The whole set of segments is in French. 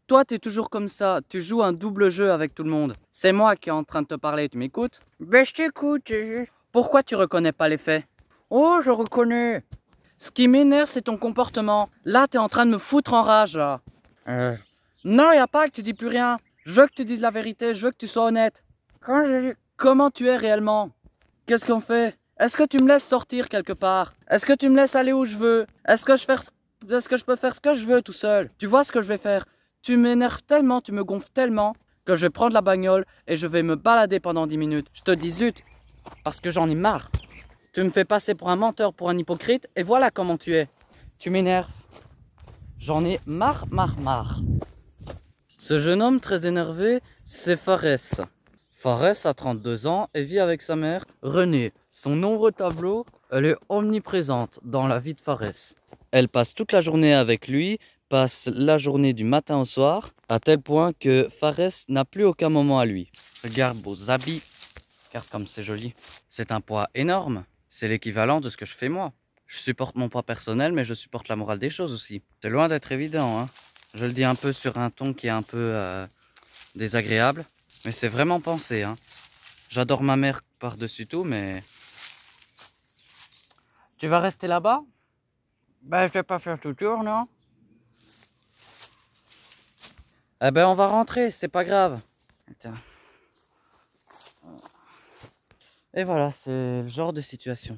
Toi, t'es toujours comme ça, tu joues un double jeu avec tout le monde. C'est moi qui est en train de te parler, tu m'écoutes? Ben, je t'écoute. Pourquoi tu reconnais pas les faits? Oh, je reconnais. Ce qui m'énerve, c'est ton comportement. Là, t'es en train de me foutre en rage, là. Non, y a pas que tu dis plus rien. Je veux que tu dises la vérité, je veux que tu sois honnête. Comment tu es réellement? Qu'est-ce qu'on fait? Est-ce que tu me laisses sortir quelque part? Est-ce que tu me laisses aller où je veux? Est-ce que je peux faire ce que je veux tout seul? Tu vois ce que je vais faire? Tu m'énerves tellement, tu me gonfles tellement que je vais prendre la bagnole et je vais me balader pendant 10 minutes. Je te dis zut, parce que j'en ai marre. Tu me fais passer pour un menteur, pour un hypocrite, et voilà comment tu es. Tu m'énerves. J'en ai marre. Ce jeune homme très énervé, c'est Fares. Fares a 32 ans et vit avec sa mère, Renée. Son nombre tableau, elle est omniprésente dans la vie de Fares. Elle passe toute la journée avec lui, passe la journée du matin au soir, à tel point que Fares n'a plus aucun moment à lui. Regarde beaux habits, regarde comme c'est joli. C'est un poids énorme, c'est l'équivalent de ce que je fais moi. Je supporte mon poids personnel, mais je supporte la morale des choses aussi. C'est loin d'être évident, hein. Je le dis un peu sur un ton qui est un peu désagréable, mais c'est vraiment pensé, hein. J'adore ma mère par-dessus tout, mais... Tu vas rester là-bas? Ben, je vais pas faire tout le tour, non? Eh ben, on va rentrer, c'est pas grave. Attends. Et voilà, c'est le genre de situation.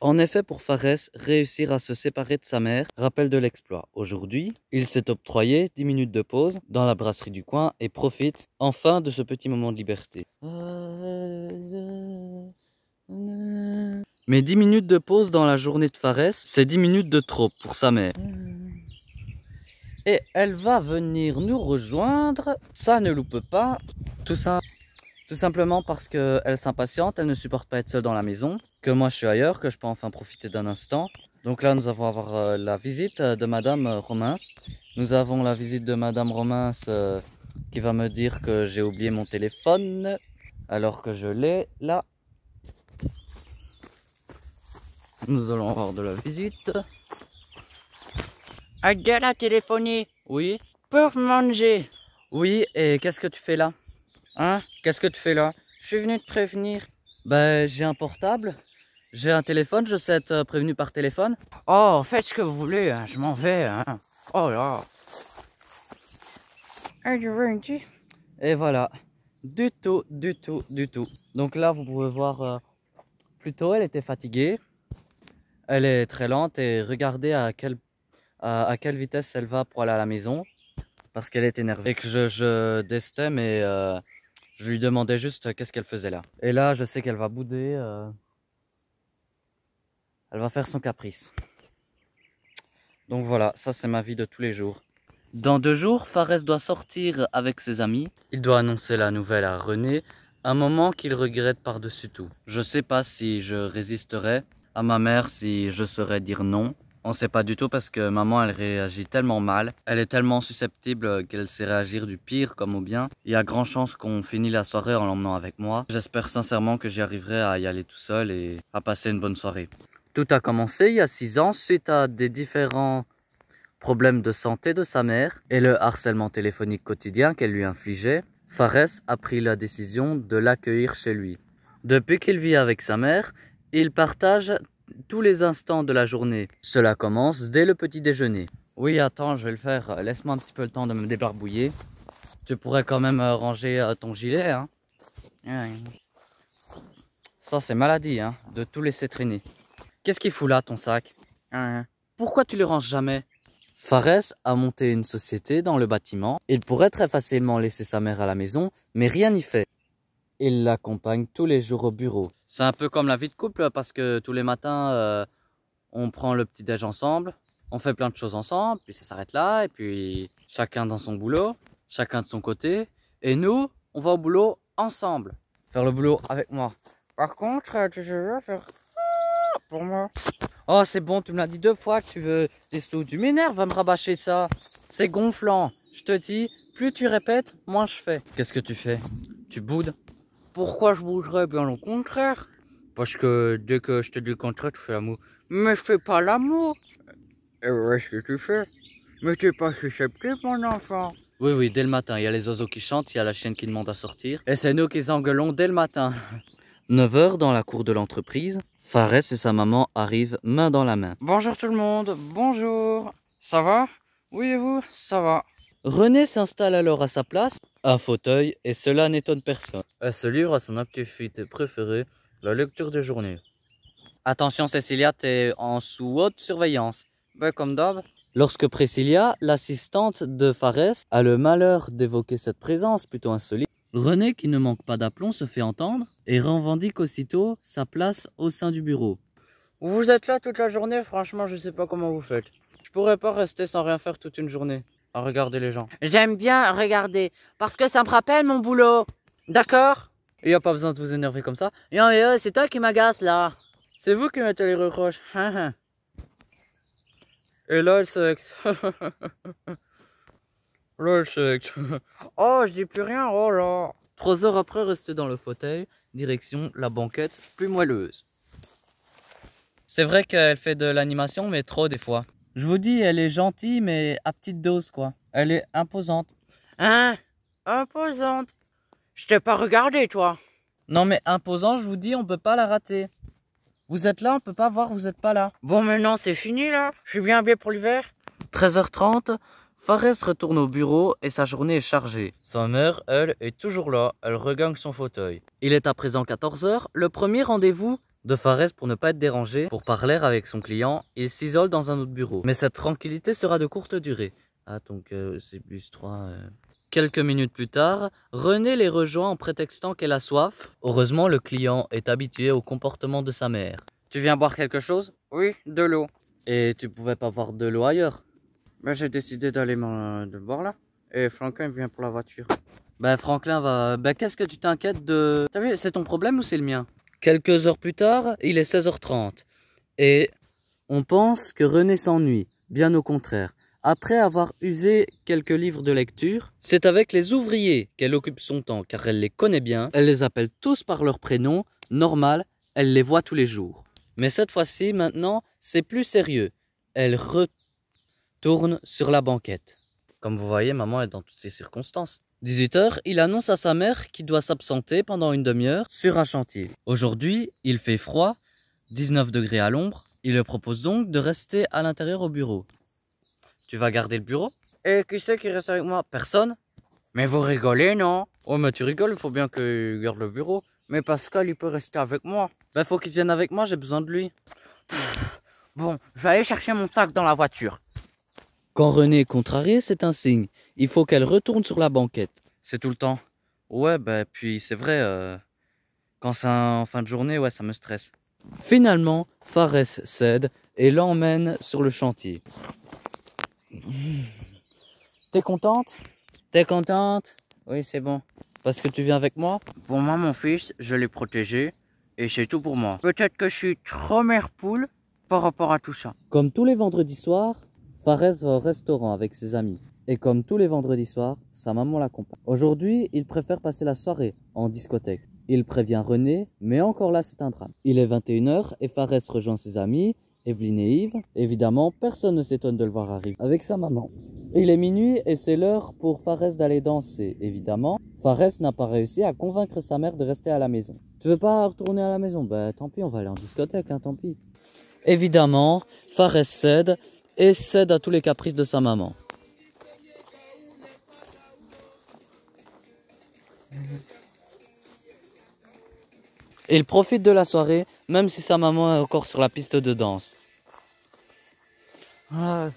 En effet, pour Fares, réussir à se séparer de sa mère rappelle de l'exploit. Aujourd'hui, il s'est octroyé 10 minutes de pause dans la brasserie du coin et profite enfin de ce petit moment de liberté. Mais 10 minutes de pause dans la journée de Fares, c'est 10 minutes de trop pour sa mère. Et elle va venir nous rejoindre, ça ne loupe pas, tout simplement parce qu'elle s'impatiente, elle ne supporte pas être seule dans la maison, que moi je suis ailleurs, que je peux enfin profiter d'un instant. Donc là, nous allons avoir la visite de Madame Romins. Nous avons la visite de Madame Romins qui va me dire que j'ai oublié mon téléphone, alors que je l'ai là. Nous allons avoir de la visite. Adèle a téléphoné Oui? pour manger. Oui, et qu'est-ce que tu fais là? Hein? Qu'est-ce que tu fais là? Je suis venu te prévenir. Ben, j'ai un portable, j'ai un téléphone, je sais être prévenu par téléphone. Oh, faites ce que vous voulez, hein. Je m'en vais, hein. Oh là. Et voilà, du tout. Donc là, vous pouvez voir, plutôt elle était fatiguée. Elle est très lente et regardez à quelle vitesse elle va pour aller à la maison. Parce qu'elle est énervée. Et que je destais, mais je lui demandais juste qu'est-ce qu'elle faisait là. Et là, je sais qu'elle va bouder. Elle va faire son caprice. Donc voilà, ça c'est ma vie de tous les jours. Dans 2 jours, Fares doit sortir avec ses amis. Il doit annoncer la nouvelle à René, un moment qu'il regrette par-dessus tout. Je sais pas si je résisterai à ma mère, si je saurais dire non. On sait pas du tout parce que maman elle réagit tellement mal. Elle est tellement susceptible qu'elle sait réagir du pire comme au bien. Il y a grand chance qu'on finisse la soirée en l'emmenant avec moi. J'espère sincèrement que j'y arriverai à y aller tout seul et à passer une bonne soirée. Tout a commencé il y a 6 ans suite à des différents problèmes de santé de sa mère et le harcèlement téléphonique quotidien qu'elle lui infligeait. Fares a pris la décision de l'accueillir chez lui. Depuis qu'il vit avec sa mère, il partage tous les instants de la journée. Cela commence dès le petit déjeuner. Oui, attends, je vais le faire. Laisse-moi un petit peu le temps de me débarbouiller. Tu pourrais quand même ranger ton gilet, hein. Ça, c'est maladie, hein, de tout laisser traîner. Qu'est-ce qu'il fout là, ton sac? Pourquoi tu le ranges jamais? Fares a monté une société dans le bâtiment. Il pourrait très facilement laisser sa mère à la maison, mais rien n'y fait. Il l'accompagne tous les jours au bureau. C'est un peu comme la vie de couple parce que tous les matins, on prend le petit-déj ensemble, on fait plein de choses ensemble, puis ça s'arrête là, et puis chacun dans son boulot, chacun de son côté. Et nous, on va au boulot ensemble, faire le boulot avec moi. Par contre, tu veux faire pour moi? Oh, c'est bon, tu me l'as dit 2 fois que tu veux des sous. Tu m'énerves, va me rabâcher ça. C'est gonflant. Je te dis, plus tu répètes, moins je fais. Qu'est-ce que tu fais? Tu boudes? Pourquoi je bougerais? Bien au contraire. Parce que dès que je te dis le contraire, tu fais l'amour. Mais je fais pas l'amour. Et où est-ce que tu fais? Mais t'es pas susceptible, mon enfant. Oui, oui, dès le matin. Il y a les oiseaux qui chantent, il y a la chienne qui demande à sortir. Et c'est nous qui engueulons dès le matin. 9 h dans la cour de l'entreprise, Fares et sa maman arrivent main dans la main. Bonjour tout le monde, bonjour. Ça va? Oui et vous? Ça va. René s'installe alors à sa place, un fauteuil, et cela n'étonne personne. Elle se livre à son activité préférée, la lecture des journaux. Attention Cécilia, t'es en sous haute surveillance. Ben comme d'hab. Lorsque Priscilla, l'assistante de Fares, a le malheur d'évoquer cette présence plutôt insolite, René, qui ne manque pas d'aplomb, se fait entendre et revendique aussitôt sa place au sein du bureau. Vous êtes là toute la journée, franchement je sais pas comment vous faites. Je pourrais pas rester sans rien faire toute une journée, à regarder les gens. J'aime bien regarder, parce que ça me rappelle mon boulot. D'accord? Il n'y a pas besoin de vous énerver comme ça. Non mais c'est toi qui m'agace là. C'est vous qui mettez les reproches. Et là, elle sexe. Là, elle sexe. Oh, je dis plus rien, oh là. 3 heures après, rester dans le fauteuil, direction la banquette plus moelleuse. C'est vrai qu'elle fait de l'animation, mais trop des fois. Je vous dis, elle est gentille, mais à petite dose, quoi. Elle est imposante. Hein? Imposante. Je t'ai pas regardé, toi. Non, mais imposant, je vous dis, on peut pas la rater. Vous êtes là, on peut pas voir, vous êtes pas là. Bon, maintenant, c'est fini, là. Je suis bien habillé pour l'hiver. 13h30, Fares retourne au bureau et sa journée est chargée. Sa mère, elle, est toujours là. Elle regagne son fauteuil. Il est à présent 14h, le premier rendez-vous de Fares pour ne pas être dérangé. Pour parler avec son client, il s'isole dans un autre bureau. Mais cette tranquillité sera de courte durée. Ah, donc c'est plus 3... Quelques minutes plus tard, René les rejoint en prétextant qu'elle a soif. Heureusement, le client est habitué au comportement de sa mère. Tu viens boire quelque chose? Oui, de l'eau. Et tu pouvais pas boire de l'eau ailleurs? Ben, j'ai décidé d'aller de boire là. Et Franklin vient pour la voiture. Ben Franklin va... Ben qu'est-ce que tu t'inquiètes de... T'as vu, c'est ton problème ou c'est le mien? Quelques heures plus tard, il est 16h30. Et on pense que René s'ennuie. Bien au contraire. Après avoir usé quelques livres de lecture, c'est avec les ouvriers qu'elle occupe son temps car elle les connaît bien. Elle les appelle tous par leur prénom. Normal, elle les voit tous les jours. Mais cette fois-ci, maintenant, c'est plus sérieux. Elle retourne sur la banquette. Comme vous voyez, maman est dans toutes ces circonstances. 18h, il annonce à sa mère qu'il doit s'absenter pendant une demi-heure sur un chantier. Aujourd'hui, il fait froid, 19 degrés à l'ombre. Il lui propose donc de rester à l'intérieur au bureau. Tu vas garder le bureau? Et qui c'est qui reste avec moi? Personne? Mais vous rigolez, non? Oh, mais tu rigoles, il faut bien qu'il garde le bureau. Mais Pascal, il peut rester avec moi. Ben, faut qu'il vienne avec moi, j'ai besoin de lui. Bon, je vais aller chercher mon sac dans la voiture. Quand René est contrarié, c'est un signe. Il faut qu'elle retourne sur la banquette. C'est tout le temps. Ouais, ben, puis c'est vrai, quand c'est en fin de journée, ouais, ça me stresse. Finalement, Fares cède et l'emmène sur le chantier. T'es contente? T'es contente? Oui, c'est bon. Parce que tu viens avec moi? Pour moi, mon fils, je l'ai protégé. Et c'est tout pour moi. Peut-être que je suis trop mère poule par rapport à tout ça. Comme tous les vendredis soirs, Fares va au restaurant avec ses amis. Et comme tous les vendredis soirs, sa maman l'accompagne. Aujourd'hui, il préfère passer la soirée en discothèque. Il prévient René, mais encore là, c'est un drame. Il est 21h et Fares rejoint ses amis, Evelyne et Yves. Évidemment, personne ne s'étonne de le voir arriver avec sa maman. Il est minuit et c'est l'heure pour Fares d'aller danser. Évidemment, Fares n'a pas réussi à convaincre sa mère de rester à la maison. Tu veux pas retourner à la maison? Bah tant pis, on va aller en discothèque, hein, tant pis. Évidemment, Fares cède et cède à tous les caprices de sa maman. Il profite de la soirée, même si sa maman est encore sur la piste de danse. Ah.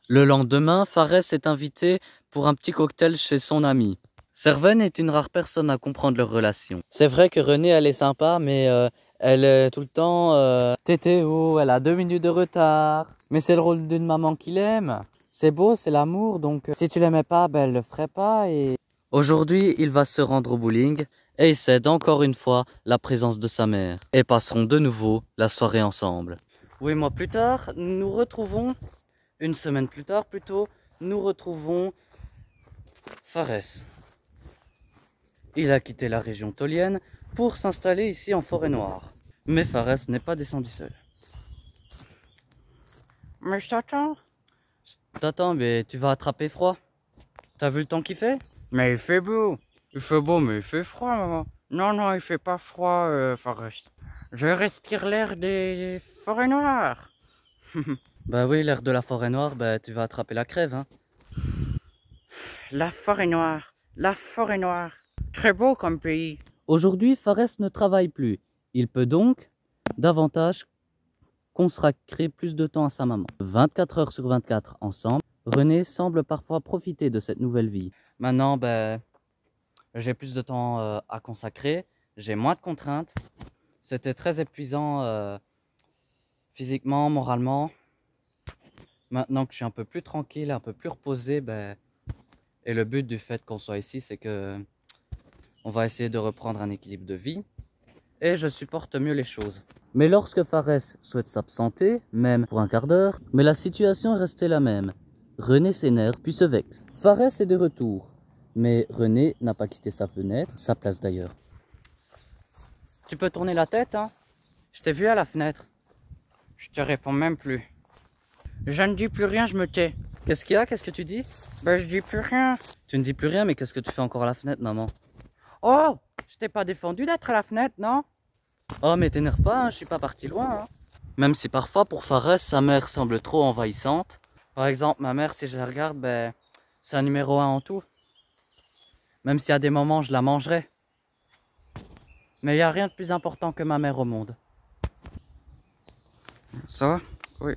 Le lendemain, Fares est invité pour un petit cocktail chez son ami. Servane est une rare personne à comprendre leur relation. C'est vrai que René, elle est sympa, mais elle est tout le temps tétéo, elle a 2 minutes de retard. Mais c'est le rôle d'une maman qui l'aime. C'est beau, c'est l'amour, donc si tu l'aimais pas, ben elle le ferait pas. Et aujourd'hui, il va se rendre au bowling et il cède encore une fois la présence de sa mère. Et passeront de nouveau la soirée ensemble. 8 mois plus tard, nous retrouvons, une semaine plus tard plutôt, nous retrouvons Fares. Il a quitté la région tolienne pour s'installer ici en forêt noire. Mais Fares n'est pas descendu seul. Mais je t'attends. T'attends, mais tu vas attraper froid. T'as vu le temps qu'il fait? Mais il fait beau. Il fait beau, mais il fait froid, maman. Non, non, il fait pas froid, Forest. Je respire l'air des forêts noires. Bah oui, l'air de la forêt noire, bah tu vas attraper la crève, hein. La forêt noire. La forêt noire. Très beau comme pays. Aujourd'hui, Fares ne travaille plus. Il peut donc davantage consacrer plus de temps à sa maman. 24 heures sur 24 ensemble, René semble parfois profiter de cette nouvelle vie. Maintenant, ben, j'ai plus de temps à consacrer, j'ai moins de contraintes. C'était très épuisant physiquement, moralement. Maintenant que je suis un peu plus tranquille, un peu plus reposé, ben, et le but du fait qu'on soit ici, c'est que on va essayer de reprendre un équilibre de vie. Et je supporte mieux les choses. Mais lorsque Fares souhaite s'absenter, même pour un quart d'heure, mais la situation est restée la même. René s'énerve puis se vexe. Fares est de retour, mais René n'a pas quitté sa fenêtre, sa place d'ailleurs. Tu peux tourner la tête, hein? Je t'ai vu à la fenêtre. Je te réponds même plus. Je ne dis plus rien, je me tais. Qu'est-ce qu'il y a? Qu'est-ce que tu dis? Ben je dis plus rien. Tu ne dis plus rien, mais qu'est-ce que tu fais encore à la fenêtre, maman? Oh! Je t'ai pas défendu d'être à la fenêtre, non? Oh, mais t'énerve pas, hein, je suis pas parti loin. Hein. Même si parfois, pour Fares, sa mère semble trop envahissante. Par exemple, ma mère, si je la regarde, ben, c'est un numéro 1 en tout. Même si à des moments, je la mangerai. Mais il n'y a rien de plus important que ma mère au monde. Ça va? Oui.